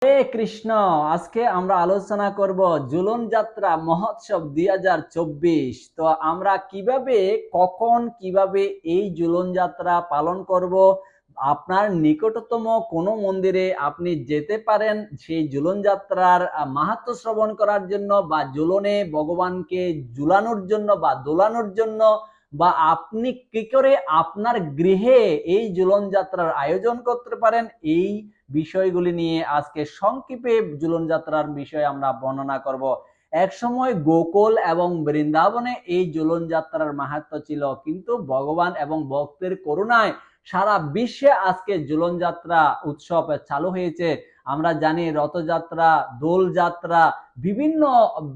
হে কৃষ্ণ। আজকে আমরা আলোচনা করব ঝুলন যাত্রা মহোৎসব 2024। তো আমরা কিভাবে কিভাবে এই ঝুলন যাত্রা পালন করব। আপনার নিকটতম কোনো মন্দিরে আপনি যেতে পারেন সেই ঝুলন যাত্রার মাহাত্ম্য শ্রবণ করার জন্য, বা ঝুলনে ভগবানকে ঝুলানোর জন্য বা দোলানোর জন্য, বা আপনি কি করে আপনার গৃহে এই ঝুলন যাত্রার আয়োজন করতে পারেন। এই বিষয়গুলি নিয়ে আজকে সংক্ষেপে ঝুলন যাত্রার বিষয়ে আমরা বর্ণনা করব। এক সময় গোকুল এবং বৃন্দাবনে এই ঝুলন যাত্রার মাহাত্ম্য ছিল, কিন্তু ভগবান এবং ভক্তের করুণায় সারা বিশ্বে আজকে ঝুলন যাত্রা উৎসব চালু হয়েছে। আমরা জানি রথযাত্রা, দোল যাত্রা, বিভিন্ন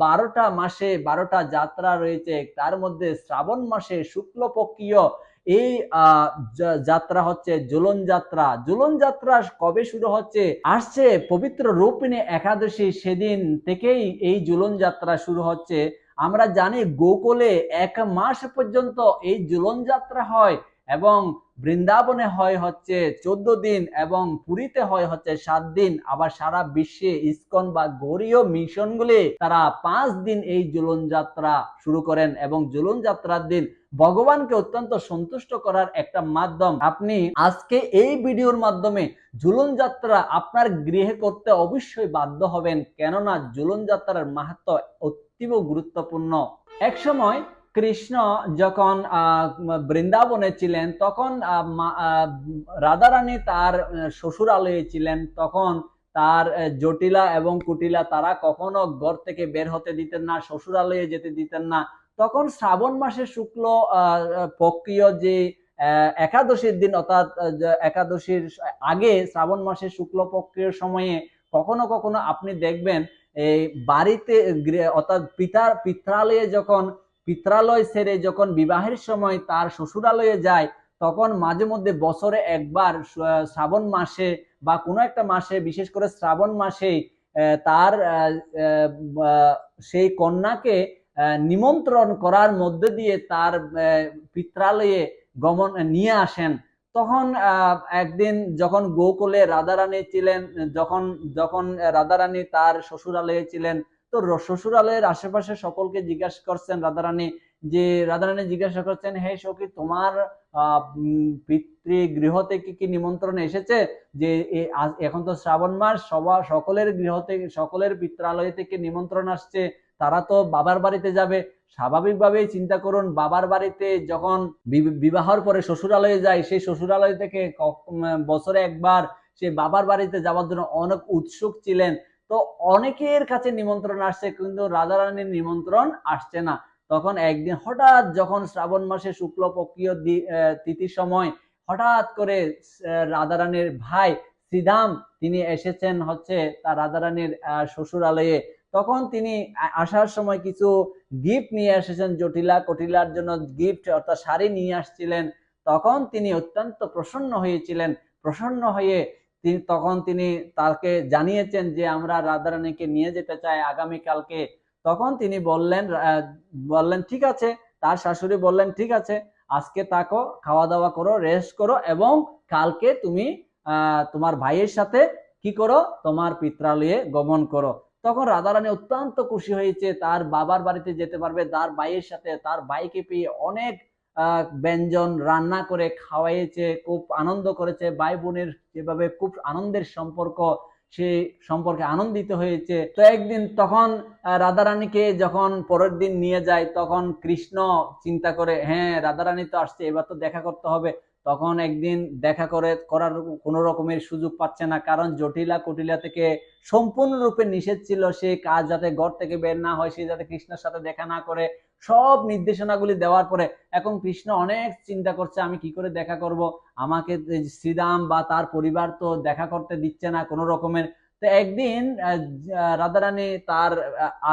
12টা মাসে 12টা যাত্রা রয়েছে। তার মধ্যে শ্রাবণ মাসে শুক্লপক্ষীয় এই যাত্রা হচ্ছে ঝুলন যাত্রা। ঝুলন যাত্রা কবে শুরু হচ্ছে? আসছে পবিত্র রূপিণী একাদশী, সেদিন থেকেই এই ঝুলন যাত্রা শুরু হচ্ছে। আমরা জানি গোকুলে 1 মাস পর্যন্ত এই ঝুলন যাত্রা হয়, এবং বৃন্দাবনে হয় হচ্ছে 14 দিন, এবং পুরীতে হয় হচ্ছে 7 দিন। আবার সারা বিশ্বে ইসকন বা গৌড়ীয় মিশনগুলি তারা 5 দিন এই ঝুলন যাত্রা শুরু করেন, এবং ঝুলন যাত্রার দিন ভগবানকে অত্যন্ত সন্তুষ্ট করার একটা মাধ্যম। আপনি আজকে এই ভিডিওর মাধ্যমে ঝুলন যাত্রা আপনার গৃহে করতে অবশ্যই বাধ্য হবেন, কেননা ঝুলন যাত্রার মাহাত্ম্য অতীব গুরুত্বপূর্ণ। এক সময় কৃষ্ণ যখন বৃন্দাবনে ছিলেন, তখন রাধারানী তার শ্বশুরালয়ে ছিলেন। তখন তার জটিলা এবং কুটিলা তারা কখনো ঘর থেকে বের হতে দিতেন না, শ্বশুরালয়ে যেতে দিতেন না। তখন শ্রাবণ মাসের শুক্ল পক্ষীয় যে একাদশীর দিন, অর্থাৎ একাদশীর আগে শ্রাবণ মাসের শুক্লপক্ষের সময়ে কখনো কখনো আপনি দেখবেন এই বাড়িতে, অর্থাৎ পিত্রালয়ে যখন পিত্রালয় ছেড়ে যখন বিবাহের সময় তার শ্বশুরালয়ে যায়, তখন মাঝে মধ্যে বছরে একবার শ্রাবণ মাসে বা কোনো একটা মাসে, বিশেষ করে শ্রাবণ মাসে তার সেই কন্যাকে নিমন্ত্রণ করার মধ্যে দিয়ে তার পিত্রালয়ে গমন নিয়ে আসেন। তখন একদিন যখন গোকুলে রাধারানী ছিলেন, যখন যখন রাধারানী তার শ্বশুরালয়ে ছিলেন, তো শ্বশুরালয়ের আশেপাশে সকলকে জিজ্ঞাসা করছেন রাধারানী জিজ্ঞাসা করছেন, হে সখী, তোমার পিতৃগৃহ থেকে কি নিমন্ত্রণ এসেছে? যে এখন তো শ্রাবণ মাস, সকলের গৃহ থেকে, সকলের পিত্রালয় থেকে নিমন্ত্রণ আসছে, তারা তো বাবার বাড়িতে যাবে। স্বাভাবিকভাবেই চিন্তা করুন, বাবার বাড়িতে যখন বিবাহের পরে শ্বশুরালয়ে যায়, সেই শ্বশুরালয় থেকে বছরে একবার সে বাবার বাড়িতে যাওয়ার জন্য অনেক উৎসুক ছিলেন। তো অনেকের কাছে নিমন্ত্রণ আসছে, কিন্তু রাধারানীর নিমন্ত্রণ আসছে না। তখন একদিন হঠাৎ, যখন শ্রাবণ মাসে শুক্লপক্ষীয় তিথির সময়, হঠাৎ করে রাধারানীর ভাই শ্রীধাম তিনি এসেছেন হচ্ছে তার রাধারানীর শ্বশুরালয়ে। তখন তিনি আসার সময় কিছু গিফট নিয়ে এসেছেন, জটিলা কটিলার জন্য গিফট, অর্থাৎ শাড়ি নিয়ে আসছিলেন। তখন তিনি অত্যন্ত প্রসন্ন হয়েছিলেন। প্রসন্ন হয়ে তখন তিনি তাকে জানিয়েছেন যে আমরা রাধারানীকে নিয়ে যেতে চাই আগামীকালকে। তখন তিনি বললেন ঠিক আছে। তার শাশুড়ি বললেন ঠিক আছে, আজকে থাকো, খাওয়া দাওয়া করো, রেস্ট করো, এবং কালকে তুমি তোমার ভাইয়ের সাথে কি করো, তোমার পিত্রালয়ে গমন করো। তখন রাধারানী অত্যন্ত খুশি হয়েছে, তার বাবার বাড়িতে যেতে পারবে, তার ভাইয়ের সাথে, তার ভাইকে পেয়ে অনেক ব্যঞ্জন রান্না করে খাওয়াইছে, খুব আনন্দ করেছে। ভাই বোনের যেভাবে খুব আনন্দের সম্পর্ক, সেই সম্পর্কে আনন্দিত হয়েছে। তো একদিন তখন রাধারানীকে যখন পরের দিন নিয়ে যায়, তখন কৃষ্ণ চিন্তা করে, হ্যাঁ রাধারানী তো আসছে, এবার তো দেখা করতে হবে। তখন একদিন দেখা করার কোনো রকমের সুযোগ পাচ্ছে না, কারণ জটিলা কুটিলা থেকে সম্পূর্ণরূপে নিষেধ ছিল। সে কাজ যাতে ঘর থেকে বের না হয়, সে যাতে কৃষ্ণের সাথে দেখা না করে, সব নির্দেশনাগুলি দেওয়ার পরে এখন কৃষ্ণ অনেক চিন্তা করছে, আমি কি করে দেখা করব, আমাকে শ্রীরাম বা তার পরিবার তো দেখা করতে দিচ্ছে না কোনো রকমের। তো একদিন রাধারানী তার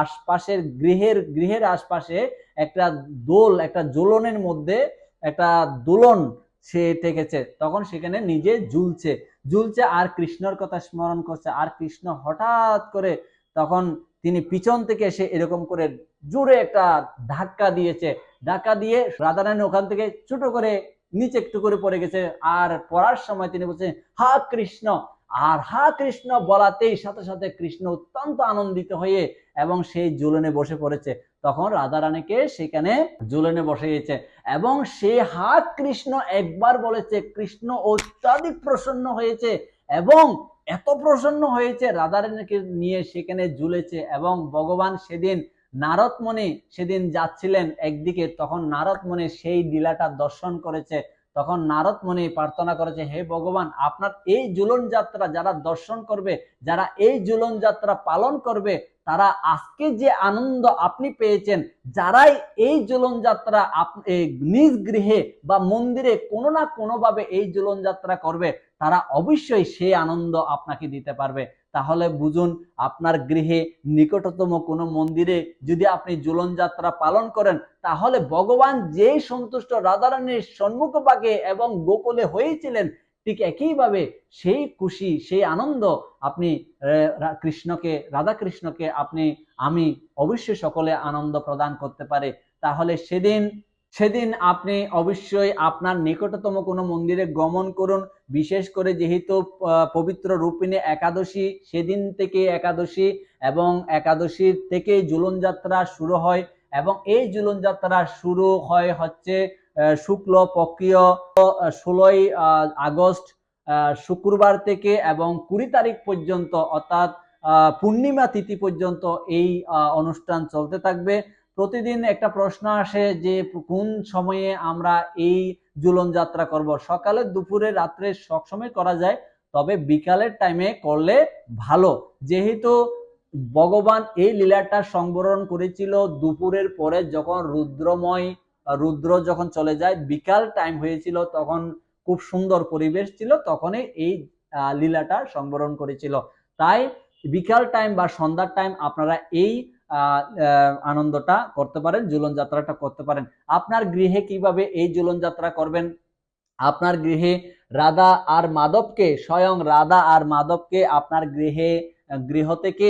আশপাশের গৃহের আশপাশে একটা ঝোলনের মধ্যে একটা দোলন সে টেকেছে। তখন সেখানে নিজে ঝুলছে ঝুলছে আর কৃষ্ণর কথা স্মরণ করছে। আর কৃষ্ণ হঠাৎ করে তখন তিনি পিছন থেকে এসে এরকম করে জোরে একটা ধাক্কা দিয়েছে। ধাক্কা দিয়ে রাধারানী ওখান থেকে ছোট করে নিচে একটু করে পড়ে গেছে। আর পড়ার সময় তিনি বলছেন, হা কৃষ্ণ, আর হা কৃষ্ণ বলাতেই সাথে সাথে কৃষ্ণ অত্যন্ত আনন্দিত হয়ে এবং সেই ঝুলনে বসে পড়েছে। তখন রাধারানীকে সেখানে ঝুলনে বসিয়েছে এবং সে হা কৃষ্ণ একবার বলেছে, কৃষ্ণ অত্যাধিক প্রসন্ন হয়েছে এবং এত প্রসন্ন হয়েছে রাধারানীকে নিয়ে সেখানে ঝুলেছে। এবং ভগবান সেদিন নারদ মুনি সেদিন যাচ্ছিলেন একদিকে, তখন নারদ মুনি সেই লীলাটা দর্শন করেছে। তখন নারদ মুনি প্রার্থনা করেছে, হে ভগবান, আপনার এই ঝুলন যাত্রা যারা দর্শন করবে, যারা এই ঝুলন যাত্রা পালন করবে, তারা আজকে যে আনন্দ আপনি পেয়েছেন, যারাই এই ঝুলন যাত্রা নিজ গৃহে বা মন্দিরে কোনো না কোনো ভাবে এই ঝুলন যাত্রা করবে, তারা অবশ্যই সেই আনন্দ আপনাকে দিতে পারবে। তাহলে বুঝুন, আপনার গৃহে নিকটতম কোনো মন্দিরে যদি আপনি ঝুলন যাত্রা পালন করেন, তাহলে ভগবান যেই সন্তুষ্ট রাধারানীর সম্মুখভাগে এবং গোকুলে হয়েছিলেন, ঠিক একইভাবে সেই খুশি সেই আনন্দ আপনি কৃষ্ণকে, রাধা কৃষ্ণকে আমি অবশ্যই সকলে আনন্দ প্রদান করতে পারে। তাহলে সেদিন আপনি অবশ্যই আপনার নিকটতম কোনো মন্দিরে গমন করুন। বিশেষ করে যেহেতু পবিত্র রূপিণী একাদশী, সেদিন থেকে একাদশী এবং একাদশীর থেকে ঝুলন যাত্রা শুরু হয় এবং এই ঝুলন যাত্রা শুরু হয় হচ্ছে শুক্ল পক্ষীয় 16ই আগস্ট শুক্রবার থেকে এবং 20 তারিখ পর্যন্ত, অর্থাৎ পূর্ণিমা তিথি পর্যন্ত এই অনুষ্ঠান চলতে থাকবে। প্রতিদিন একটা প্রশ্ন আসে যে কোন সময়ে আমরা এই ঝুলন যাত্রা করব। সকালে, দুপুরে, রাত্রে সবসময় করা যায়, তবে বিকালের টাইমে করলে ভালো। যেহেতু ভগবান এই লীলাটা সংবরণ করেছিল দুপুরের পরে, যখন রুদ্র যখন চলে যায়, বিকাল টাইম হয়েছিল, তখন খুব সুন্দর পরিবেশ ছিল, তখনই এই লীলাটা সংবরণ করেছিল। তাই বিকাল টাইম বা সন্ধ্যার টাইম আপনারা এই আনন্দটা করতে পারেন, ঝুলন যাত্রাটা করতে পারেন। আপনার গৃহে কিভাবে এই ঝুলন যাত্রা করবেন? আপনার গৃহে রাধা আর মাধবকে, স্বয়ং রাধা আর মাধবকে আপনার গৃহ থেকে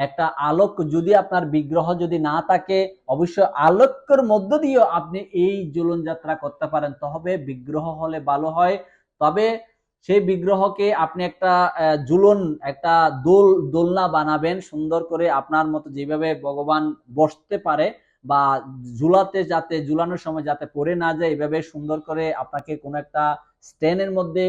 একটা আলোক, যদি আপনার বিগ্রহ যদি না থাকে, অবশ্যই আলোকের মধ্য দিয়েও আপনি এই ঝুলন যাত্রা করতে পারেন। তবে বিগ্রহ হলে ভালো হয়। তবে সেই বিগ্রহকে আপনি একটা একটা দোলনা বানাবেন সুন্দর করে, আপনার মতো যেভাবে ভগবান বসতে পারে বা ঝুলানোর সময় যাতে পড়ে না যায়, এভাবে সুন্দর করে আপনাকে কোনো একটা স্ট্যান্ডের মধ্যে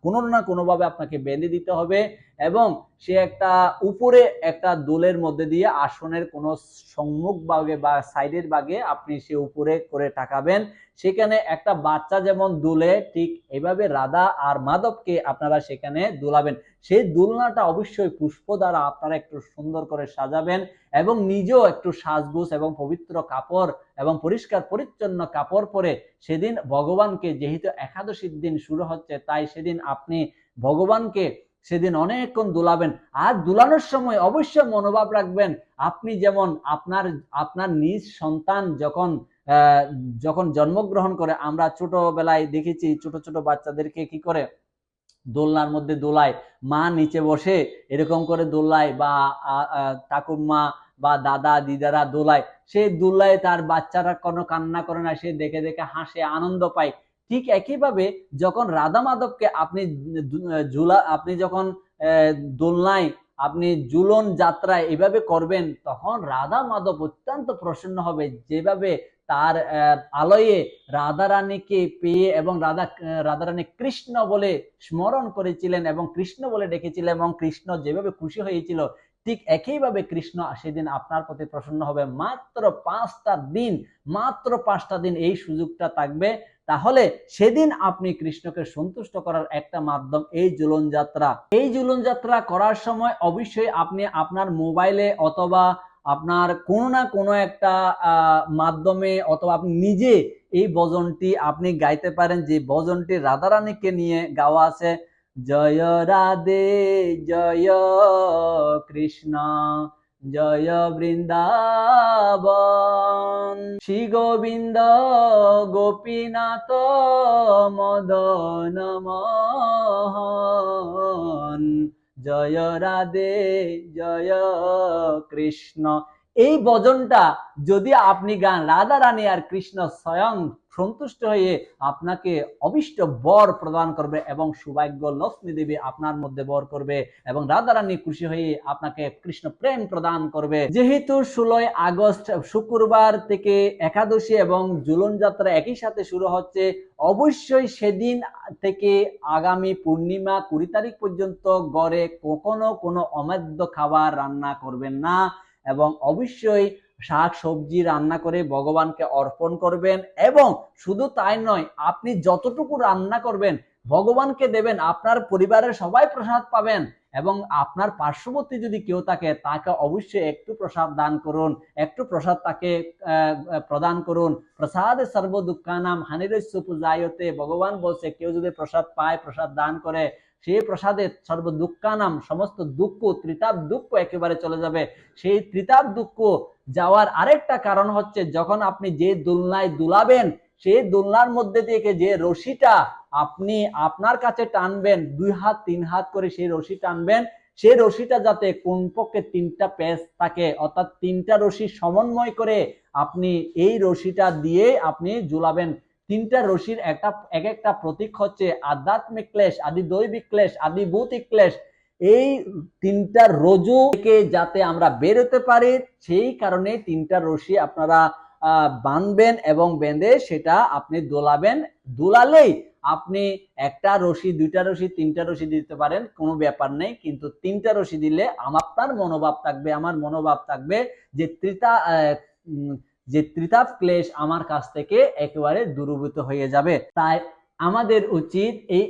কোনো না কোনো ভাবে আপনাকে বেঁধে দিতে হবে এবং সে একটা উপরে একটা দোলের মধ্যে দিয়ে আসনের কোনো সম্মুখ ভাগে বা সাইডের ভাগে আপনি সে উপরে করে টাকাবেন। সেখানে একটা বাচ্চা যেমন দুলে, ঠিক এভাবে রাধা আর মাধবকে আপনারা সেখানে দুলাবেন। সেই দুলনাটা অবশ্যই পুষ্প দ্বারা আপনারা একটু সুন্দর করে সাজাবেন এবং নিজেও একটু সাজগোজ এবং পবিত্র কাপড় এবং পরিষ্কার পরিচ্ছন্ন কাপড় পরে সেদিন ভগবানকে, যেহেতু একাদশীর দিন শুরু হচ্ছে, তাই সেদিন আপনি ভগবানকে সেদিন অনেকক্ষণ দুলাবেন। আর দুলানোর সময় অবশ্যই মনোভাব রাখবেন, আপনি যেমন আপনার নিজ সন্তান যখন জন্মগ্রহণ করে, আমরা ছোটবেলায় দেখেছি ছোট ছোট বাচ্চাদেরকে কি করে দোলনার মধ্যে দোলায়, মা নিচে বসে এরকম করে দোলায়, বা ঠাকুরমা বা দাদা দিদারা দোলায়, সে দোলায় তার বাচ্চারা কোনো কান্না করে না, সে দেখে দেখে হাসে, আনন্দ পায়। ঠিক একইভাবে যখন রাধা মাধবকে আপনি যখন দোলনায় আপনি ঝুলন যাত্রায় এভাবে করবেন, তখন রাধা মাধব অত্যন্ত প্রসন্ন হবে। যেভাবে তার আলয়ে রাধারানীকে পেয়ে এবং রাধারানী কৃষ্ণ বলে স্মরণ করেছিলেন এবং কৃষ্ণ বলে ডেকেছিলেন এবং কৃষ্ণ যেভাবে খুশি হয়েছিল, ঠিক একইভাবে কৃষ্ণ সেদিন আপনার প্রতি প্রসন্ন হবে। মাত্র 5টা দিন এই সুযোগটা থাকবে। তাহলে সেদিন আপনি কৃষ্ণকে সন্তুষ্ট করার একটা মাধ্যম এই ঝুলন যাত্রা। এই ঝুলন যাত্রা করার সময় অবশ্যই আপনি আপনার মোবাইলে অথবা আপনার কোনো না কোনো একটা মাধ্যমে অথবা আপনি নিজে এই ভজনটি আপনি গাইতে পারেন, যে ভজনটি রাধারানীকে নিয়ে গাওয়া আছে। জয় রাধে জয় কৃষ্ণ জয় বৃন্দাবন, শ্রী গোবিন্দ গোপীনাথ মদন মোহন, জয় রাধে জয় কৃষ্ণ। এই ভজনটা যদি আপনি গান, রাধা রানী আর কৃষ্ণ স্বয়ং সন্তুষ্ট হয়ে আপনাকে অবিষ্ট বর প্রদান করবে এবং সৌভাগ্য লক্ষ্মী দেবী আপনার মধ্যে বর করবে এবং রাধা রানী খুশি হয়ে আপনাকে কৃষ্ণ প্রেম প্রদান করবে। যেহেতু 16 আগস্ট শুক্রবার থেকে একাদশী এবং ঝুলন যাত্রা একই সাথে শুরু হচ্ছে, অবশ্যই সেদিন থেকে আগামী পূর্ণিমা 20 তারিখ পর্যন্ত গড়ে কখনো কোনো অমেদ্য খাবার রান্না করবেন না এবং অবশ্যই শাক সবজি রান্না করে ভগবানকে অর্পণ করবেন। এবং শুধু তাই নয়, আপনি যতটুকু রান্না করবেন ভগবানকে দেবেন, আপনার পরিবারের সবাই প্রসাদ পাবেন এবং আপনার পার্শ্ববর্তী যদি কেউ থাকে তাকে অবশ্যই একটু প্রসাদ দান করুন, একটু প্রসাদ তাকে প্রদান করুন। প্রসাদ সর্ব দুঃখানাম হানিরস্য পূজায়তে, ভগবান বলছে কেউ যদি প্রসাদ পায়, প্রসাদ দান করে, সেই প্রসাদে সর্ব দুঃখানাম সমস্ত দুঃখ, ত্রিতাপ দুঃখ একেবারে চলে যাবে। সেই ত্রিতাপ দুঃখ যাওয়ার আরেকটা কারণ হচ্ছে, যখন আপনি যে দোলনায় দুলাবেন, সেই দোলনার মধ্যে থেকে যে রশিটা আপনি আপনার কাছে টানবেন, 2 হাত 3 হাত করে সেই রশি টানবেন, সেই রশিটা যাতে কমপক্ষে 3টা পেঁচ থাকে, অর্থাৎ 3টা রশি সমন্বয় করে আপনি এই রশিটা দিয়ে আপনি ঝুলাবেন। 3টা রশির এক একটা প্রতীক হচ্ছে আধ্যাত্মিক ক্লেশ, আদি দৈবিক ক্লেশ, আদি ভৌতিক ক্লেশ। এই 3টা রজ্জু থেকে যাতে আমরা বেরোতে পারি, সেই কারণে 3টা রশি আপনারা বাঁধবেন এবং বেঁধে সেটা আপনি দোলাবেন। দোলালেই আপনি একটা রশি, 2টা রশি, 3টা রশি দিতে পারেন, কোনো ব্যাপার নেই, কিন্তু 3টা রশি দিলে আপনার মনোভাব থাকবে, আমার মনোভাব থাকবে যে ত্রিতাপ ক্লেশ আমার কাছ থেকে একেবারে দূরীভূত হয়ে যাবে। তাই আমাদের উচিত এই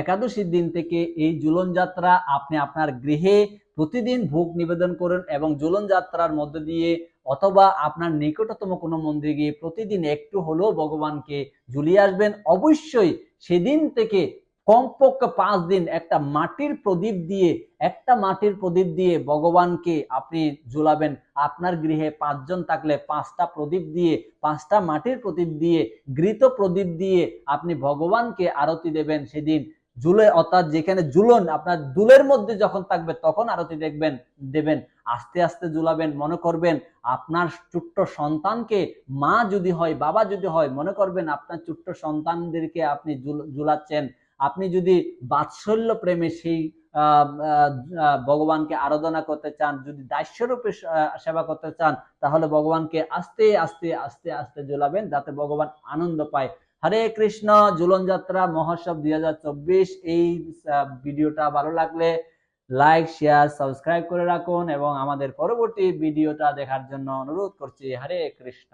একাদশীর দিন থেকে এই ঝুলন যাত্রা আপনি আপনার গৃহে প্রতিদিন ভোগ নিবেদন করুন এবং ঝুলন যাত্রার মধ্য দিয়ে অথবা আপনার নিকটতম কোনো মন্দিরে গিয়ে প্রতিদিন একটু হলেও ভগবানকে ঝুলিয়ে আসবেন। অবশ্যই সেদিন থেকে কমপক্ষে 5 দিন একটা মাটির প্রদীপ দিয়ে ভগবানকে আপনি ঝুলাবেন। আপনার গৃহে 5 জন থাকলে 5টা প্রদীপ দিয়ে, 5টা মাটির প্রদীপ দিয়ে, ঘৃত প্রদীপ দিয়ে আপনি ভগবানকে আরতি দেবেন সেদিন ঝুলে, অর্থাৎ যেখানে ঝুলন আপনার দুলের মধ্যে যখন থাকবে তখন আরতি দেবেন। আস্তে আস্তে ঝুলাবেন। মনে করবেন আপনার ছোট্ট সন্তানকে, মা যদি হয়, বাবা যদি হয়, মনে করবেন আপনার ছোট্ট সন্তানদেরকে আপনি ঝুলাচ্ছেন। আপনি যদি বাৎসল্য প্রেমে সেই ভগবানকে আরাধনা করতে চান, যদি দাস্যরূপে সেবা করতে চান, তাহলে ভগবানকে আস্তে আস্তে আস্তে আস্তে ঝুলাবেন যাতে ভগবান আনন্দ পায়। হরে কৃষ্ণ। ঝুলন যাত্রা মহোৎসব 2024 এই ভিডিওটা ভালো লাগলে লাইক, শেয়ার, সাবস্ক্রাইব করে রাখুন এবং আমাদের পরবর্তী ভিডিওটা দেখার জন্য অনুরোধ করছি। হরে কৃষ্ণ।